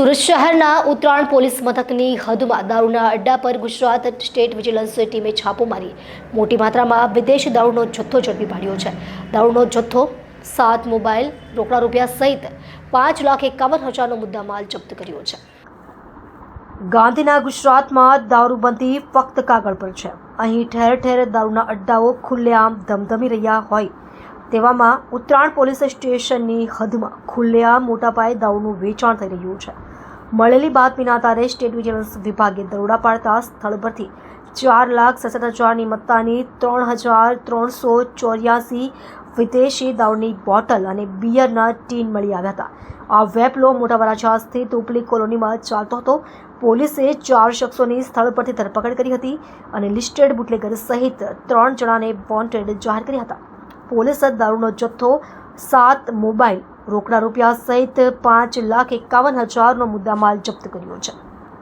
સુરત શહેરના ઉત્તરાયણ પોલીસ મથકની હદમાં દારૂના અડ્ડા પર ગુજરાત સ્ટેટ વિજિલન્સ ટીમે છાપો મારી મોટી માત્રામાં વિદેશી દારૂનો જથ્થો ઝડપી પાડ્યો છે. દારૂનો જથ્થો 7 મોબાઈલ, રોકડા રૂપિયા સહિત 5,51,000નો મુદ્દામાલ જપ્ત કર્યો છે. ગાંધીના ગુજરાતમાં દારૂબંધી ફક્ત કાગળ પર છે. અહીં ઠેર ઠેર દારૂના અડ્ડાઓ ખુલ્લેઆમ ધમધમી રહ્યા હોય તેવામાં ઉત્તરાયણ પોલીસ સ્ટેશનની હદમાં ખુલ્લેઆમ મોટા પાયે દારૂનું વેચાણ થઈ રહ્યું છે. મળેલી બાતમીના આધારે સ્ટેટ વિજિલન્સ વિભાગે દરોડા પાડતા સ્થળ પરથી 4,67,000ની મત્તાની 3,384 વિદેશી દારૂની બોટલ અને બિયરના ટીન મળી આવ્યા હતા. આ વેપલો મોટા વરાછા સ્થિત ઉપલી કોલોનીમાં ચાલતો હતો. પોલીસે 4 શખ્સોની સ્થળ પરથી ધરપકડ કરી હતી અને લિસ્ટેડ બુટલેગર સહિત 3 જણાને વોન્ટેડ જાહેર કર્યા હતા. પોલીસે દારૂનો જથ્થો, 7 મોબાઈલ, રોકડા રૂપિયા સહિત 5,51,000નો મુદ્દામાલ જપ્ત કર્યો છે.